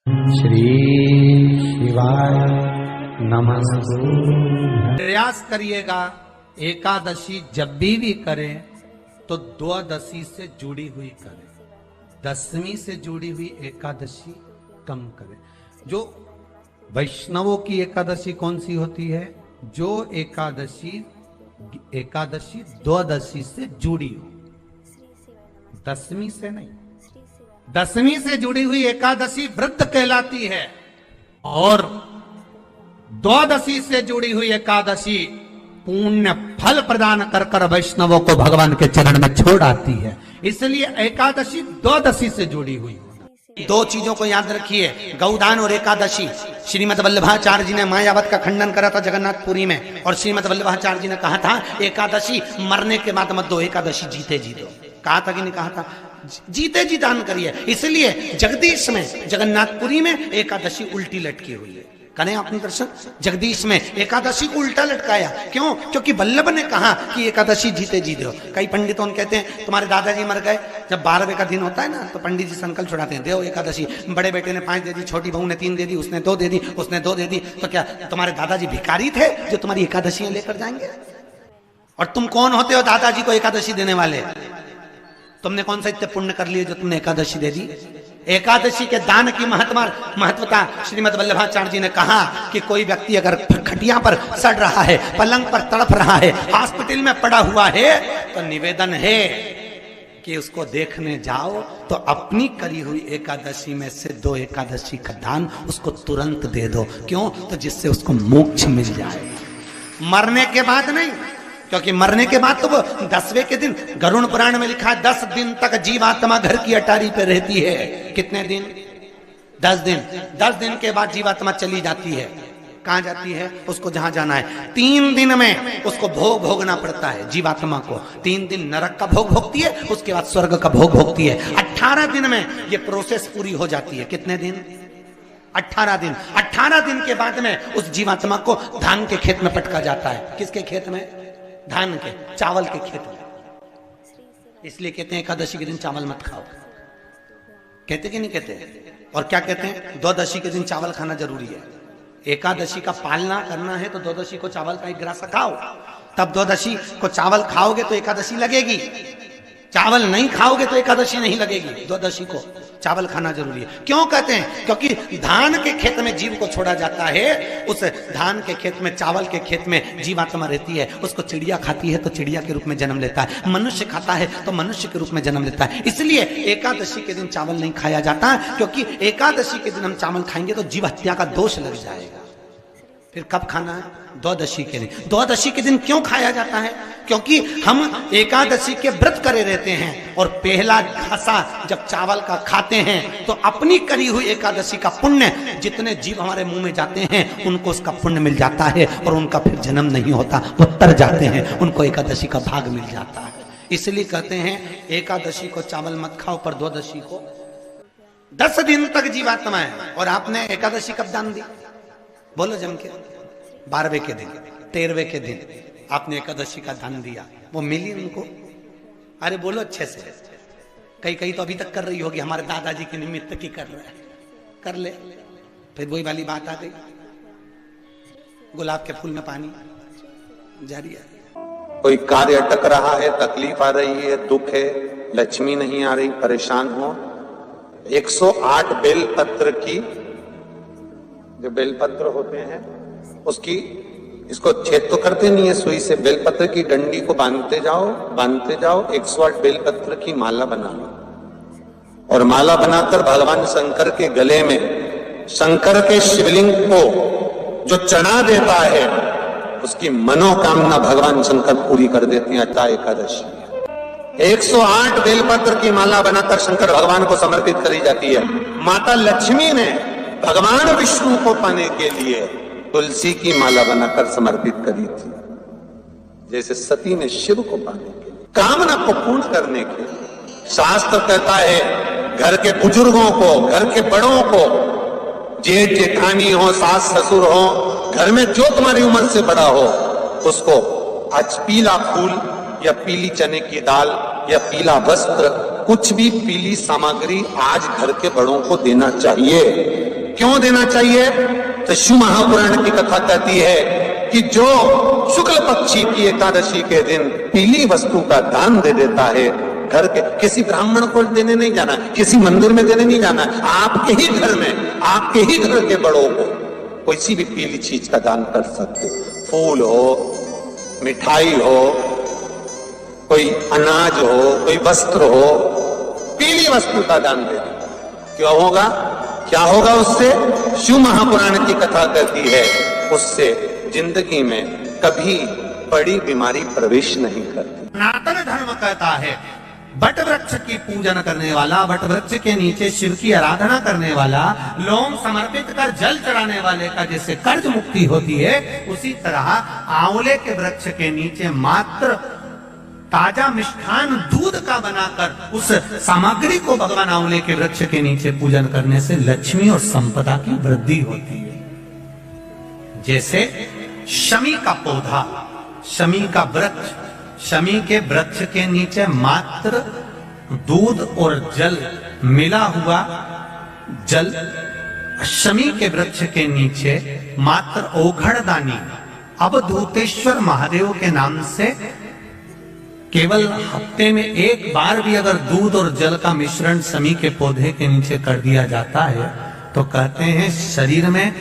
श्री शिवाय नमस्तु। प्रयास करिएगा एकादशी जब भी करें तो द्वादशी से जुड़ी हुई करें, दसवीं से जुड़ी हुई एकादशी कम करें। जो वैष्णवों की एकादशी कौन सी होती है? जो एकादशी द्वादशी से जुड़ी हो, दसवीं से नहीं। दसवीं से जुड़ी हुई एकादशी व्रत कहलाती है और द्वादशी से जुड़ी हुई एकादशी पुण्य फल प्रदान कर कर वैष्णवों को भगवान के चरण में छोड़ आती है। इसलिए एकादशी द्वादशी से जुड़ी हुई। दो चीजों को याद रखिए, गौदान और एकादशी। श्रीमद् वल्लभाचार्य जी ने मायावत का खंडन करा था जगन्नाथपुरी में, और श्रीमद् वल्लभाचार्य जी ने कहा था एकादशी मरने के बाद मत दो, एकादशी जीते जी दो। कहा था कि नहीं कहा था? जीते जी दान करिए। इसलिए जगदीश में जगन्नाथपुरी में एकादशी उल्टी लटकी हुई है। करें आपने दर्शन? जगदीश में एकादशी को उल्टा लटकाया। क्यों? क्योंकि वल्लभ ने कहा कि एकादशी जीते जी दो। कई पंडितों कहते हैं तुम्हारे दादाजी मर गए, जब 12वें का दिन होता है ना तो पंडित जी संकल्प छुड़ाते हैं, दो एकादशी। बड़े बेटे ने 5 दे दी, छोटी बहू ने 3 दे दी, उसने 2 दे दी, उसने 2 दे दी। तो क्या तुम्हारे दादाजी भिखारी थे जो तुम्हारी एकादशियां लेकर जाएंगे? और तुम कौन होते हो दादाजी को एकादशी देने वाले? तुमने कौन सा इतने पुण्य कर लिए जो तुमने एकादशी दे दी? एकादशी के दान की महत्वता श्रीमद् वल्लभाचार्य जी ने कहा कि कोई व्यक्ति अगर खटिया पर सड़ रहा है, पलंग पर तड़प रहा है, हॉस्पिटल में पड़ा हुआ है, तो निवेदन है कि उसको देखने जाओ तो अपनी करी हुई एकादशी में से 2 एकादशी का दान उसको तुरंत दे दो। क्यों? तो जिससे उसको मोक्ष मिल जाए, मरने के बाद नहीं। क्योंकि मरने के बाद तो वो 10वें के दिन, गरुड़ पुराण में लिखा है 10 दिन तक जीवात्मा घर की अटारी पे रहती है। कितने दिन? 10 दिन। 10 दिन के बाद जीवात्मा चली जाती है। कहां जाती है? उसको जहां जाना है। 3 दिन में उसको भोग भोगना पड़ता है जीवात्मा को। 3 दिन नरक का भोग भोगती है, उसके बाद स्वर्ग का भोग भोगती है। 18 दिन में ये प्रोसेस पूरी हो जाती है। कितने दिन? 18 दिन। 18 दिन के बाद में उस जीवात्मा को धान के खेत में पटका जाता है। किसके खेत में? धान के, चावल के खेत में। इसलिए कहते हैं एकादशी के दिन चावल मत खाओ। कहते कि नहीं कहते? और क्या कहते हैं? द्वादशी के दिन चावल खाना जरूरी है। एकादशी का पालना करना है तो द्वादशी को चावल का 1 गिलास खाओ, तब द्वादशी को चावल खाओगे तो एकादशी लगेगी। चावल नहीं खाओगे तो एकादशी नहीं लगेगी। द्वादशी को चावल खाना जरूरी है। क्यों कहते हैं? क्योंकि धान के खेत में जीव को छोड़ा जाता है, उस धान के खेत में, चावल के खेत में जीवात्मा रहती है। उसको चिड़िया खाती है तो चिड़िया के रूप में जन्म लेता है, मनुष्य खाता है तो मनुष्य के रूप में जन्म लेता है। इसलिए एकादशी के दिन चावल नहीं खाया जाता, क्योंकि एकादशी के दिन हम चावल खाएंगे तो जीव हत्या का दोष लग जाएगा। फिर कब खाना है? द्वादशी के दिन। द्वादशी के दिन क्यों खाया जाता है? क्योंकि हम एकादशी के व्रत करे रहते हैं, और पहला घासा जब चावल का खाते हैं तो अपनी करी हुई एकादशी का पुण्य जितने जीव हमारे मुंह में जाते हैं उनको उसका पुण्य मिल जाता है, और उनका फिर जन्म नहीं होता, वो तर जाते हैं, उनको एकादशी का भाग मिल जाता है। इसलिए कहते हैं एकादशी को चावल मत खाओ, पर द्वादशी को 10 दिन तक जीवात्मा है। और आपने एकादशी कब दान दी? बोलो जम के। 12वें के दिन, 13वें के दिन आपने एकादशी का दान दिया, वो मिली उनको? अरे बोलो अच्छे से। कई तो अभी तक कर रही होगी, हमारे दादाजी के निमित्त की कर रहा है, कर ले। फिर वही वाली बात आ गई, गुलाब के फूल में पानी जारी है। कोई कार्य अटक रहा है, तकलीफ आ रही है, दुख है, लक्ष्मी नहीं आ रही, परेशान हो, 108 बेलपत्र की, जो बेलपत्र होते हैं उसकी, इसको छेद तो करते नहीं है सुई से, बेलपत्र की डंडी को बांधते जाओ 108 बेलपत्र की माला बना लो, और माला बनाकर भगवान शंकर के गले में, शंकर के शिवलिंग को जो चढ़ा देता है उसकी मनोकामना भगवान शंकर पूरी कर देते हैं। अटा एकादशी 108 बेलपत्र की माला बनाकर शंकर भगवान को समर्पित करी जाती है। माता लक्ष्मी ने भगवान विष्णु को पाने के लिए तुलसी की माला बनाकर समर्पित करी थी, जैसे सती ने शिव को पाने के लिए, कामना को पूर्ण करने के लिए। शास्त्र कहता है घर के बुजुर्गों को, घर के बड़ों को, जेठ जेठानी हो, सास ससुर हो, घर में जो तुम्हारी उम्र से बड़ा हो, उसको आज पीला फूल या पीली चने की दाल या पीला वस्त्र, कुछ भी पीली सामग्री आज घर के बड़ों को देना चाहिए। क्यों देना चाहिए? तो शिव महापुराण की कथा कहती है कि जो शुक्ल पक्षी की एकादशी के दिन पीली वस्तु का दान दे देता है, घर के किसी ब्राह्मण को देने नहीं जाना, किसी मंदिर में देने नहीं जाना, आपके ही घर में, आपके ही घर के बड़ों को कोई भी पीली चीज का दान कर सकते। फूल हो, मिठाई हो, कोई अनाज हो, कोई वस्त्र हो, पीली वस्तु का दान दे दे। क्यों होगा? क्या होगा उससे? शिव महापुराण की कथा कहती है उससे जिंदगी में कभी बड़ी बीमारी प्रवेश नहीं करती। सनातन धर्म कहता है बट वृक्ष की पूजन करने वाला, बट वृक्ष के नीचे शिव की आराधना करने वाला, लोम समर्पित कर जल चढ़ाने वाले का जैसे कर्ज मुक्ति होती है, उसी तरह आंवले के वृक्ष के नीचे मात्र ताजा मिष्ठान दूध का बनाकर उस सामग्री को भगवान आंवले के वृक्ष के नीचे पूजन करने से लक्ष्मी और संपदा की वृद्धि होती है। जैसे शमी का पौधा, शमी का वृक्ष, शमी के वृक्ष के नीचे मात्र दूध और जल मिला हुआ जल, शमी के वृक्ष के नीचे मात्र ओघड़दानी अवधूतेश्वर महादेव के नाम से केवल हफ्ते में एक बार भी अगर दूध और जल का मिश्रण शमी के पौधे के नीचे कर दिया जाता है तो कहते हैं शरीर में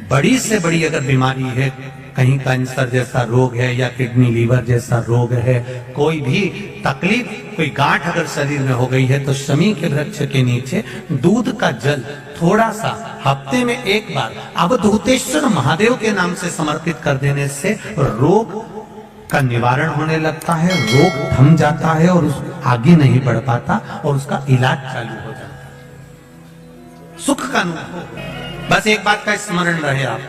बड़ी से बड़ी अगर बीमारी है, कहीं कैंसर जैसा रोग है या किडनी लीवर जैसा रोग है, कोई भी तकलीफ, कोई गांठ अगर शरीर में हो गई है, तो शमी के वृक्ष के नीचे दूध का जल थोड़ा सा हफ्ते में एक बार अवधूतेश्वर महादेव के नाम से समर्पित कर देने से रोग का निवारण होने लगता है, रोग थम जाता है और आगे नहीं बढ़ पाता और उसका इलाज चालू हो जाता है। सुख का अनुभव। बस एक बात का स्मरण रहे आप,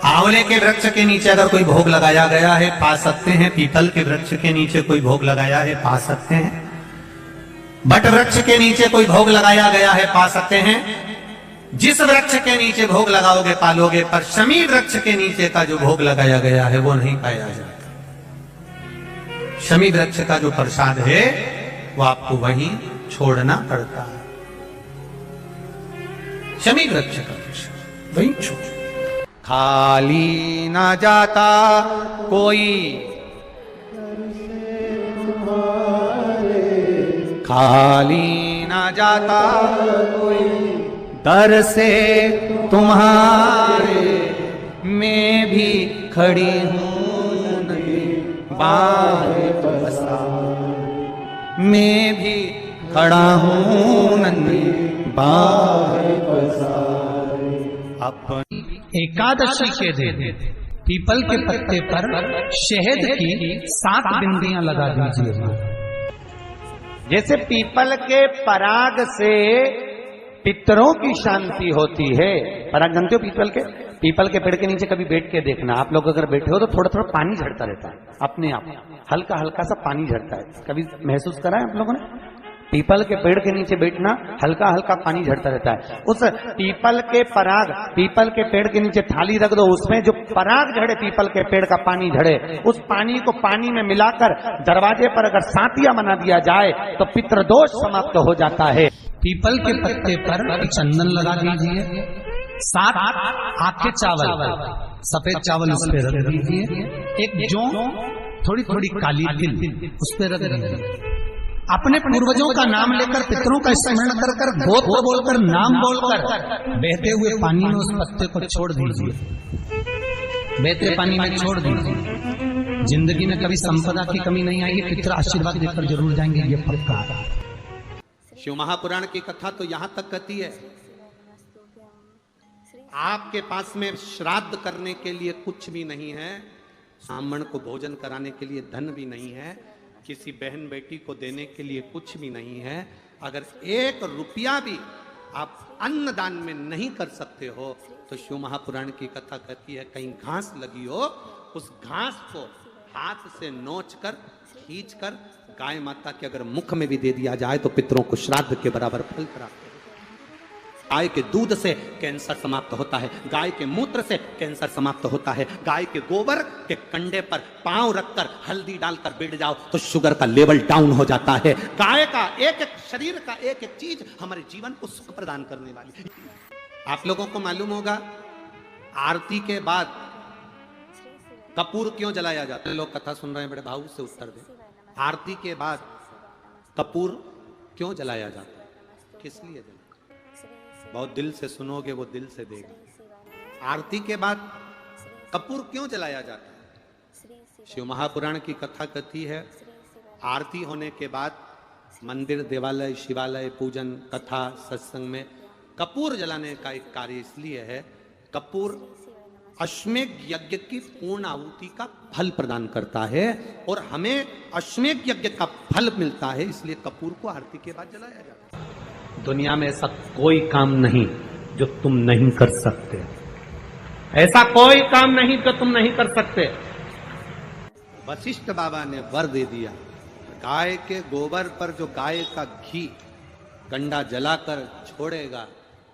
आंवले के वृक्ष के नीचे अगर कोई भोग लगाया गया है पा सकते हैं, पीपल के वृक्ष के नीचे कोई भोग लगाया है पा सकते हैं, बट वृक्ष के नीचे कोई भोग लगाया गया है पा सकते हैं। जिस वृक्ष के नीचे भोग लगाओगे पालोगे, पर शमी वृक्ष के नीचे का जो भोग लगाया गया है वो नहीं पाया जाता। शमी वृक्ष का जो प्रसाद है वो आपको वहीं छोड़ना पड़ता है। शमी वृक्ष का प्रसाद वहीं छोड़, खाली ना जाता कोई, खाली ना जाता कोई दर से तुम्हारे, मैं भी खड़ी हूं बाहें पसारे, मैं भी खड़ा हूं नन्ही बाहें पसारे। अपनी एकादशी के दिन पीपल के पत्ते पर शहद की 7 बिंदियां लगा दीजिए। जैसे पीपल के पराग से पितरों की शांति होती है। पराग जानते हो पीपल के पेड़ के नीचे कभी बैठ के देखना, आप लोग अगर बैठे हो तो थोड़ा थोड़ा पानी झड़ता रहता है अपने आप, हल्का हल्का सा पानी झड़ता है। कभी महसूस करा है आप लोगों ने? पीपल के पेड़ के नीचे बैठना, हल्का हल्का पानी झड़ता रहता है। उस पीपल के पराग, पीपल के पेड़ के नीचे थाली रख दो, उसमें जो पराग झड़े, पीपल के पेड़ का पानी झड़े, उस पानी को पानी में मिलाकर दरवाजे पर अगर सातिया बना दिया जाए तो पितृदोष समाप्त हो जाता है। पीपल के पत्ते पर चंदन लगा दीजिए, 7 आखे चावल, सफेद चावल उस पर रख दीजिए, एक जौ थोड़ी थोड़ी काली तिल उस पर रख दीजिए। अपने पूर्वजों का नाम लेकर, पितरों का स्मरण कर कर, गोत्र बोलकर, नाम बोलकर बहते हुए पानी में उस पत्ते को छोड़ दीजिए, बहते पानी में छोड़ दीजिए। जिंदगी में कभी संपदा की कमी नहीं आएगी, पितर आशीर्वाद देकर जरूर जाएंगे, ये पक्का। शिव महापुराण की कथा तो यहां तक कहती है, आपके पास में श्राद्ध करने के लिए कुछ भी नहीं है, ब्राह्मण को भोजन कराने के लिए धन भी नहीं है, किसी बहन बेटी को देने के लिए कुछ भी नहीं है। अगर 1 रुपया भी आप अन्नदान में नहीं कर सकते हो तो शिव महापुराण की कथा कहती है, कहीं घास लगी हो, उस घास को हाथ से नोच कर, खींच कर गाय माता के अगर मुख में भी दे दिया जाए तो पितरों को श्राद्ध के बराबर फल प्राप्त है। गाय के दूध से कैंसर समाप्त होता है, गाय के मूत्र से कैंसर समाप्त होता है, गाय के गोबर के कंडे पर पांव रखकर हल्दी डालकर बैठ जाओ तो शुगर का लेवल डाउन हो जाता है। गाय का एक एक शरीर का एक एक चीज हमारे जीवन को सुख प्रदान करने वाली। आप लोगों को मालूम होगा आरती के बाद कपूर क्यों जलाया जाता है? लोग कथा सुन रहे हैं, बड़े भाव से उत्तर दें। आरती के बाद कपूर क्यों जलाया जाता है? किस लिए जलाया? बहुत दिल से सुनोगे वो दिल से देगा। आरती के बाद कपूर क्यों जलाया जाता है? शिव महापुराण की कथा कथी है, आरती होने के बाद मंदिर, देवालय, शिवालय, पूजन, कथा, सत्संग में कपूर जलाने का एक कार्य इसलिए है, कपूर अश्वमेध यज्ञ की पूर्ण आहुति का फल प्रदान करता है और हमें अश्वमेध यज्ञ का फल मिलता है, इसलिए कपूर को आरती के बाद जलाया जाता है। दुनिया में ऐसा कोई काम नहीं जो तुम नहीं कर सकते, ऐसा कोई काम नहीं जो तुम नहीं कर सकते। वशिष्ठ बाबा ने वर दे दिया, गाय के गोबर पर जो गाय का घी गंडा जलाकर छोड़ेगा,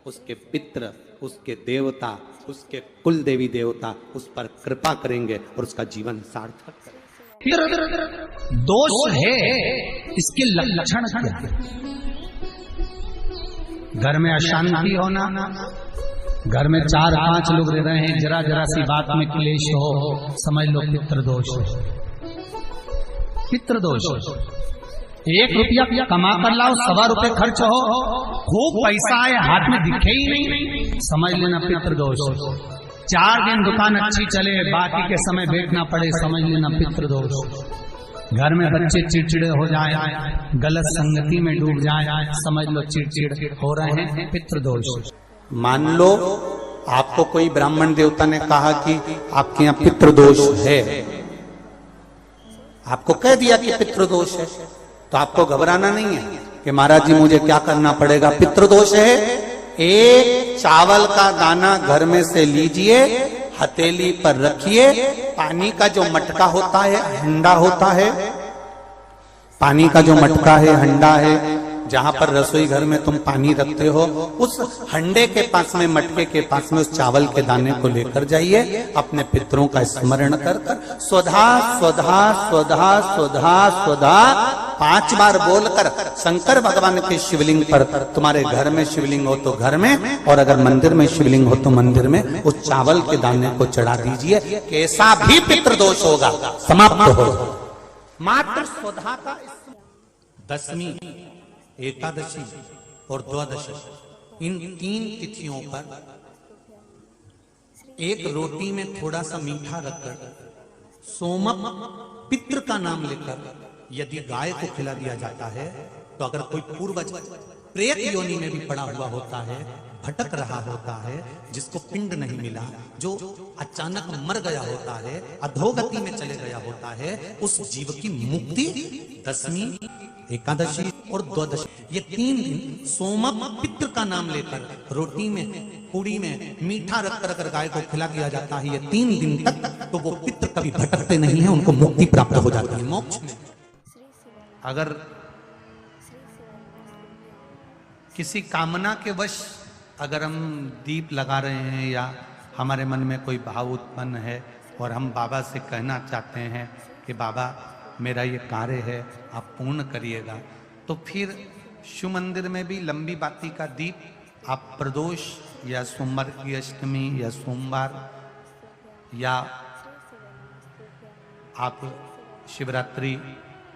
उसके पित्र, उसके देवता, उसके कुल देवी देवता उस पर कृपा करेंगे और उसका जीवन सार्थक करेंगे। दोष है, इसके लक्षण क्या है? घर में अशांति होना, घर में 4-5 लोग रह रहे हैं, जरा जरा सी बात में क्लेश हो, समझ लो पितृदोष है। पितृदोष 1 रुपया कमा कर लाओ, 1.25 रुपये खर्च हो, खूब पैसा आए हाथ में दिखे ही नहीं, समझ लेना पितृदोष। 4 दिन दुकान अच्छी चले, बाकी के समय बैठना पड़े, समझ लेना पितृदोष। घर में बच्चे चिड़चिड़े हो जाए, गलत संगति में डूब जाए, समझ लो चिड़चिड़ हो रहे हैं, पितृदोष। मान लो आपको कोई ब्राह्मण देवता ने कहा कि आपके यहाँ पितृदोष है, आपको कह दिया कि पितृदोष है, तो आपको घबराना नहीं है कि महाराज जी मुझे क्या करना पड़ेगा। पितृदोष है, एक चावल का दाना घर में से लीजिए, हथेली पर रखिए, पानी का जो मटका होता है, हंडा होता है, पानी का जो मटका है, हंडा है, जहां पर रसोई घर में तुम पानी रखते हो, उस हंडे के पास में, मटके के पास में उस चावल के दाने को लेकर जाइए, अपने पितरों का स्मरण कर कर स्वधा स्वधा स्वधा स्वधा स्वधा 5 बार बोलकर शंकर भगवान के शिवलिंग पर, तुम्हारे घर में शिवलिंग हो तो घर में, और अगर मंदिर में शिवलिंग हो तो मंदिर में, उस चावल के दाने को चढ़ा दीजिए, कैसा भी पितृदोष होगा समाप्त हो। मात्र स्वधा का दशमी, एकादशी और द्वादशी, इन 3 तिथियों पर एक रोटी में थोड़ा सा मीठा रखकर, सोमप पितृ का नाम लेकर यदि गाय को खिला दिया जाता है, तो अगर कोई पूर्वज प्रेत योनि में भी पड़ा हुआ होता है, भटक रहा होता है, जिसको पिंड नहीं मिला, जो अचानक मर गया होता है, अधोगति में चले गया होता है, उस जीव की मुक्ति दशमी, एकादशी और द्वादशी, ये 3 दिन सोमप पितृ का नाम लेकर रोटी में, पूड़ी में मीठा रखकर अगर गाय को खिला दिया जाता है, ये 3 दिन तक, तो वो पितृ कभी भटकते नहीं है, उनको मुक्ति प्राप्त हो जाती है, मोक्ष में। अगर किसी कामना के वश अगर हम दीप लगा रहे हैं या हमारे मन में कोई भाव उत्पन्न है और हम बाबा से कहना चाहते हैं कि बाबा मेरा ये कार्य है, आप पूर्ण करिएगा, तो फिर शिव मंदिर में भी लंबी बाती का दीप आप प्रदोष या सोमवार की अष्टमी या सोमवार या आप शिवरात्रि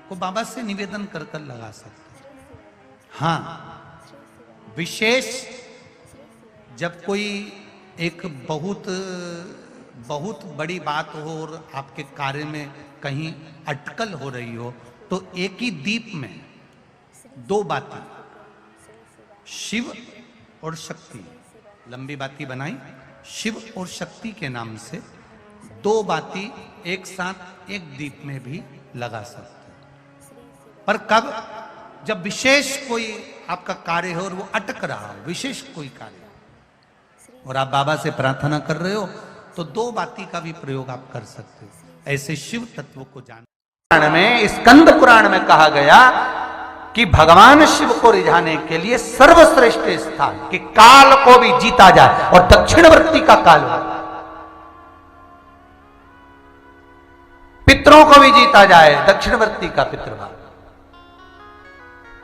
को बाबा से निवेदन कर कर लगा सकते हैं। हाँ, विशेष जब कोई एक बहुत बड़ी बात हो और आपके कार्य में कहीं अटकल हो रही हो, तो एक ही दीप में 2 बाती, शिव और शक्ति, लंबी बाती बनाई, शिव और शक्ति के नाम से 2 बाती एक साथ एक दीप में भी लगा सकते हैं। पर कब? जब विशेष कोई आपका कार्य हो और वो अटक रहा हो, विशेष कोई कार्य, और आप बाबा से प्रार्थना कर रहे हो, तो 2 बाती का भी प्रयोग आप कर सकते हो। ऐसे शिव तत्व को जान में, स्कंद पुराण में कहा गया कि भगवान शिव को रिझाने के लिए सर्वश्रेष्ठ स्थान कि काल को भी जीता जाए, और दक्षिणवर्ती का काल, पितरों को भी जीता जाए, दक्षिणवर्ती का पितृभाव,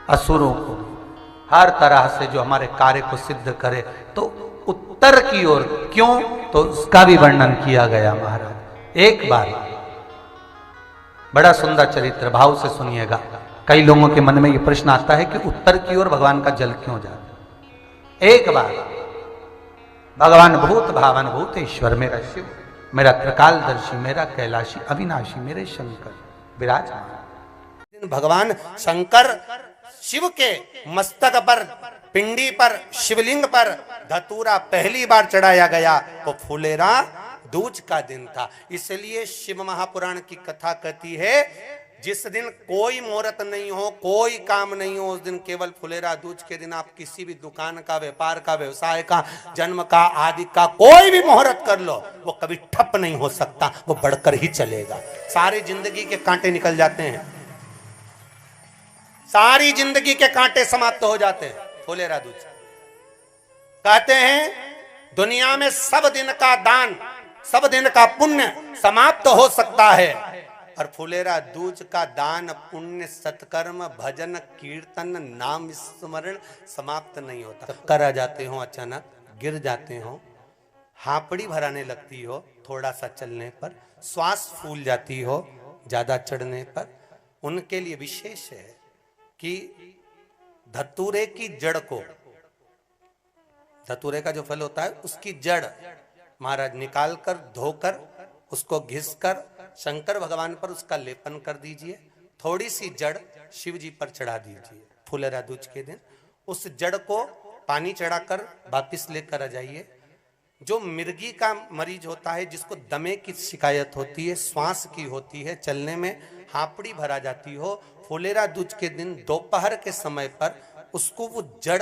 असुरों को हर तरह से जो हमारे कार्य को सिद्ध करे, तो उत्तर की ओर क्यों, तो उसका भी वर्णन किया गया महाराज। एक बार बड़ा सुंदर चरित्र, भाव से सुनिएगा। कई लोगों के मन में यह प्रश्न आता है कि उत्तर की ओर भगवान का जल क्यों जाता। एक बार भगवान भूत भावन भूतेश्वर, मेरा शिव, मेरा त्रिकालदर्शी, मेरा कैलाशी अविनाशी, मेरे शंकर विराजमान। भगवान शंकर शिव के मस्तक पर, पिंडी पर, शिवलिंग पर धतूरा पहली बार चढ़ाया गया वो फुलेरा दूज का दिन था। इसलिए शिव महापुराण की कथा कहती है जिस दिन कोई मुहूर्त नहीं हो, कोई काम नहीं हो, उस दिन केवल फुलेरा दूज के दिन आप किसी भी दुकान का, व्यापार का, व्यवसाय का, जन्म का, आदि का कोई भी मुहूर्त कर लो, वो कभी ठप नहीं हो सकता, वो बढ़कर ही चलेगा। सारी जिंदगी के कांटे निकल जाते हैं, सारी जिंदगी के कांटे समाप्त हो जाते हैं फुलेरा दूज। कहते हैं दुनिया में सब दिन का दान, सब दिन का पुण्य समाप्त हो सकता है, और फुलेरा दूज का दान, पुण्य, सत्कर्म, भजन, कीर्तन, नाम स्मरण समाप्त नहीं होता। कर आ जाते हो, अचानक गिर जाते हो, हापड़ी भराने लगती हो थोड़ा सा चलने पर, श्वास फूल जाती हो ज्यादा चढ़ने पर, उनके लिए विशेष है कि धतूरे की जड़ को, धतूरे का जो फल होता है उसकी जड़ महाराज निकाल कर, धोकर, उसको घिसकर शंकर भगवान पर उसका लेपन कर दीजिए। थोड़ी सी जड़ शिव जी पर चढ़ा दीजिए फुलेरा दूज के दिन। उस जड़ को पानी चढ़ाकर वापिस लेकर आ जाइए। जो मिर्गी का मरीज होता है, जिसको दमे की शिकायत होती है, श्वास की होती है, चलने में हापड़ी भरा जाती हो, फुलेरा दूज के दिन दोपहर के समय पर उसको वो जड़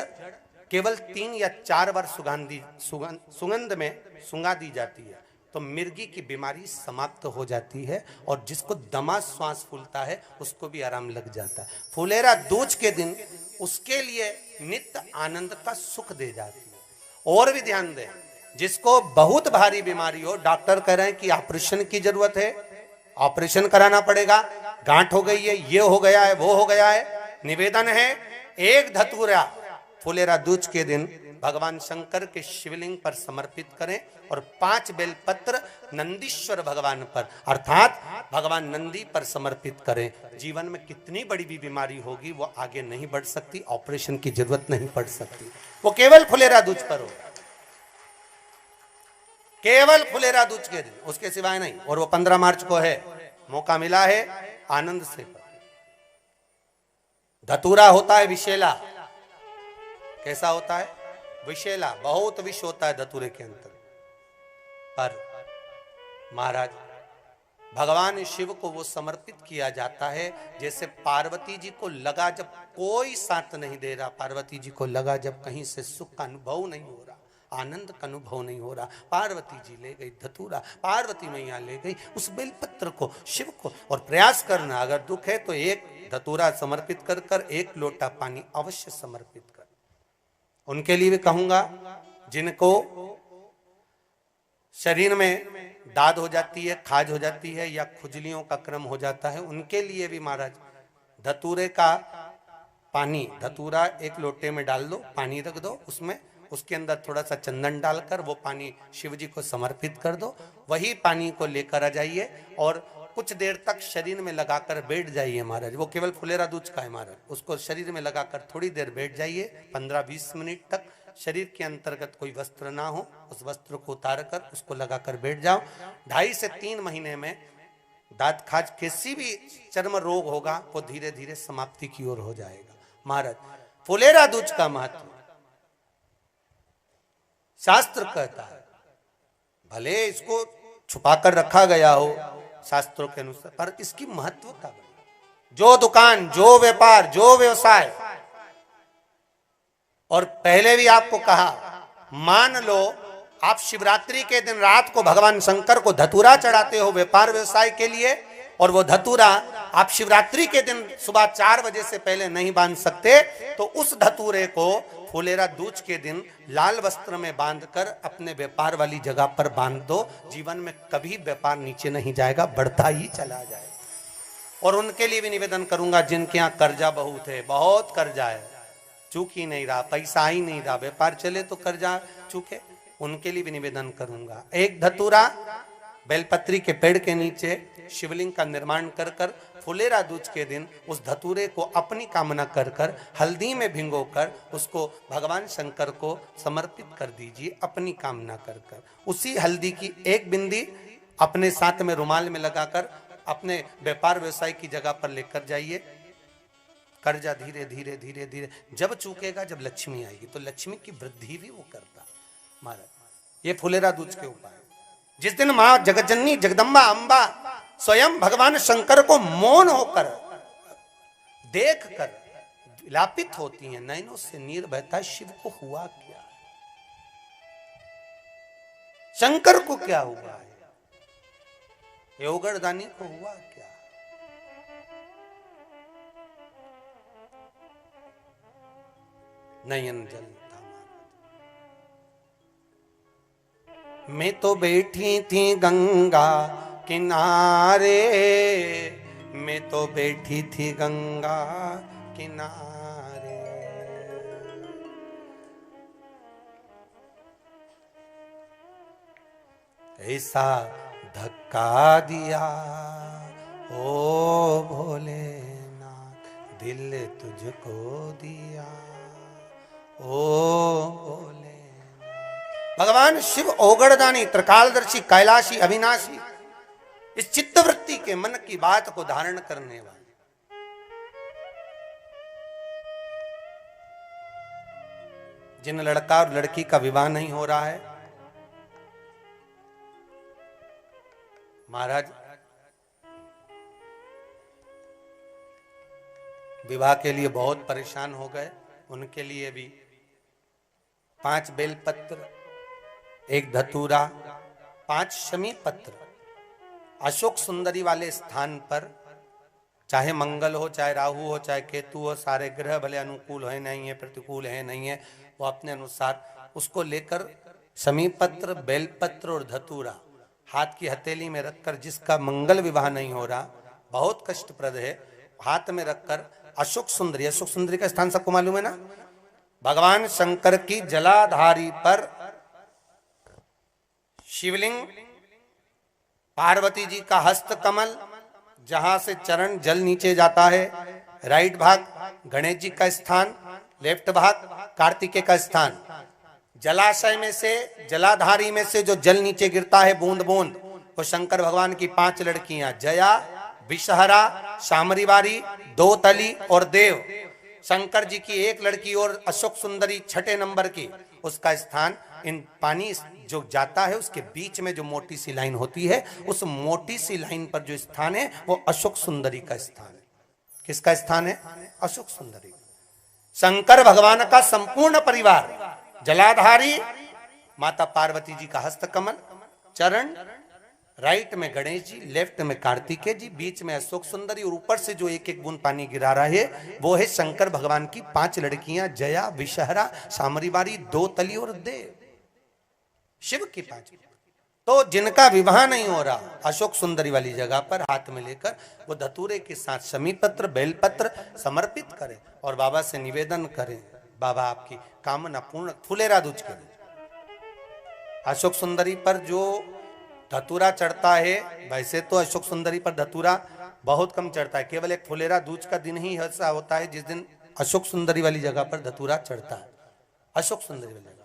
केवल 3 या 4 बार सुगंध में सुंगा दी जाती है, तो मिर्गी की बीमारी समाप्त हो जाती है, और जिसको दमा श्वास फूलता है उसको भी आराम लग जाता है। फुलेरा दूज के दिन उसके लिए नित्य आनंद का सुख दे जाती है। और भी ध्यान दें, जिसको बहुत भारी बीमारी हो, डॉक्टर कह रहे हैं कि ऑपरेशन की जरूरत है, ऑपरेशन कराना पड़ेगा, गांठ हो गई है, ये हो गया है, वो हो गया है, निवेदन है एक धतूरा फुलेरा दूज के दिन भगवान शंकर के शिवलिंग पर समर्पित करें, और 5 बेलपत्र नंदीश्वर भगवान पर अर्थात भगवान नंदी पर समर्पित करें। जीवन में कितनी बड़ी भी बीमारी होगी वो आगे नहीं बढ़ सकती, ऑपरेशन की जरूरत नहीं पड़ सकती, वो केवल फुलेरा दूज पर हो, केवल फुलेरा दूज के दिन, उसके सिवाय नहीं। और वो 15 मार्च को है, मौका मिला है, आनंद से। धतूरा होता है विषैला। कैसा होता है? विषैला, बहुत विष होता है धतूरे के अंदर। पर महाराज भगवान शिव को वो समर्पित किया जाता है जैसे पार्वती जी को लगा, जब कोई साथ नहीं दे रहा, पार्वती जी को लगा जब कहीं से सुख का अनुभव नहीं हो रहा, आनंद का अनुभव नहीं हो रहा, पार्वती जी ले गई धतूरा, पार्वती मैया ले गई उस बेलपत्र को शिव को। और प्रयास करना, अगर दुख है तो एक धतूरा समर्पित कर कर 1 लोटा पानी अवश्य समर्पित कर। उनके लिए भी कहूंगा जिनको शरीर में दाद हो जाती है, खाज हो जाती है, या खुजलियों का क्रम हो जाता है, उनके लिए भी महाराज धतूरे का पानी, धतूरा 1 लोटे में डाल दो, पानी रख दो उसमें, उसके अंदर थोड़ा सा चंदन डालकर वो पानी शिव जी को समर्पित कर दो। वही पानी को लेकर आ जाइए और कुछ देर तक शरीर में लगाकर बैठ जाइए महाराज। वो केवल फुलेरा दूज का है महाराज, उसको शरीर में लगाकर थोड़ी देर बैठ जाइए, 15-20 मिनट तक। शरीर के अंतर्गत कोई वस्त्र ना हो, उस वस्त्र को उतार कर उसको लगाकर बैठ जाओ। 2.5 से 3 महीने में दांत खाज, किसी भी चर्म रोग होगा वो धीरे धीरे समाप्ति की ओर हो जाएगा। महाराज फुलेरा दूज का महत्व शास्त्र कहता है, भले इसको छुपाकर रखा गया हो शास्त्रों के अनुसार, पर इसकी महत्वता, जो दुकान, जो व्यापार, जो व्यवसाय, और पहले भी आपको कहा, मान लो आप शिवरात्रि के दिन रात को भगवान शंकर को धतूरा चढ़ाते हो व्यापार व्यवसाय के लिए, और वो धतूरा आप शिवरात्रि के दिन सुबह 4 बजे से पहले नहीं बांध सकते, तो उस धतूरे को फुलेरा दूज के दिन लाल वस्त्र में बांधकर अपने व्यापार वाली जगह पर बांध दो। जीवन में कभी व्यापार नीचे नहीं जाएगा, बढ़ता ही चला जाएगा। और उनके लिए भी निवेदन करूंगा जिनके यहाँ कर्जा बहुत है, बहुत कर्जा है, चूक ही नहीं रहा, पैसा ही नहीं रहा, व्यापार चले तो कर्जा चूके, उनके लिए भी निवेदन करूंगा। एक धतूरा बेलपत्री के पेड़ के नीचे शिवलिंग का निर्माण कर कर फुलेरा दूज के दिन उस धतूरे को अपनी कामना कर कर हल्दी में भिंगोकर उसको भगवान शंकर को समर्पित कर दीजिए अपनी कामना कर कर। उसी हल्दी की एक बिंदी अपने साथ में रुमाल में लगाकर अपने व्यापार व्यवसाय की जगह पर लेकर जाइए। कर्जा धीरे धीरे धीरे धीरे जब चूकेगा, जब लक्ष्मी आएगी तो लक्ष्मी की वृद्धि भी वो करता महाराज। ये फुलेरा दूज के उपाय। जिस दिन मां जगज्जननी जगदम्बा अंबा स्वयं भगवान शंकर को मौन होकर देख कर विलापित होती हैं, नैनों से नीर बहता, शिव को हुआ क्या, शंकर को क्या हुआ है, योगरदानी को हुआ क्या। नयन जलता मैं तो बैठी थी गंगा किनारे, मैं तो बैठी थी गंगा किनारे। ऐसा धक्का दिया ओ भोलेनाथ, दिल तुझको दिया ओ भोले। भगवान शिव ओगड़दानी, त्रिकालदर्शी, कैलाशी, अविनाशी, इस चित्तवृत्ति के मन की बात को धारण करने वाले। जिन लड़का और लड़की का विवाह नहीं हो रहा है, महाराज विवाह के लिए बहुत परेशान हो गए, उनके लिए भी 5 बेलपत्र, 1 धतूरा, 5 शमी पत्र अशोक सुंदरी वाले स्थान पर, चाहे मंगल हो, चाहे राहु हो, चाहे केतु हो, सारे ग्रह भले अनुकूल है नहीं है, प्रतिकूल है नहीं है, वो अपने अनुसार उसको लेकर शमी पत्र, बेलपत्र और धतूरा हाथ की हथेली में रखकर, जिसका मंगल विवाह नहीं हो रहा, बहुत कष्टप्रद है, हाथ में रखकर अशोक सुंदरी, अशोक सुंदरी का स्थान सबको मालूम है ना, भगवान शंकर की जलाधारी पर शिवलिंग, पार्वती जी का हस्त कमल, जहां से चरण जल नीचे जाता है, राइट भाग गणेश जी का स्थान, लेफ्ट भाग कार्तिकेय का स्थान। जलाशय में से, जलाधारी में से जो जल नीचे गिरता है बूंद बूंद, वो शंकर भगवान की 5 लड़कियां, जया, विषहरा, शामरीवारी, दोतली और देव। शंकर जी की 1 लड़की और अशोक सुंदरी 6ठे नंबर की, उसका स्थान, इन पानी जो जाता है उसके बीच में जो मोटी सी लाइन होती है, उस मोटी सी लाइन पर जो स्थान है वो अशोक सुंदरी का स्थान है। किसका स्थान है? अशोक सुंदरी। शंकर भगवान का संपूर्ण परिवार, जलाधारी माता पार्वती जी का हस्तकमल, चरण, राइट में गणेश जी, लेफ्ट में कार्तिकेय जी, बीच में अशोक सुंदरी, और ऊपर से जो 1-1 बूंद पानी गिरा रहा है वो है शंकर भगवान की 5 लड़कियां, जया, विषहरा, शामरीवारी, दोतली और देव। शिव की 5। तो जिनका विवाह नहीं हो रहा, अशोक सुंदरी वाली जगह पर हाथ में लेकर वो धतूरे के साथ शमी पत्र, बेलपत्र समर्पित करें और बाबा से निवेदन करें, बाबा आपकी कामना पूर्ण। फुलेरा दूज के अशोक सुंदरी पर जो धतूरा चढ़ता है, वैसे तो अशोक सुंदरी पर धतूरा बहुत कम चढ़ता है, केवल एक फुलेरा दूज का दिन ही ऐसा होता है जिस दिन अशोक सुंदरी वाली जगह पर धतूरा चढ़ता है। अशोक सुंदरी वाली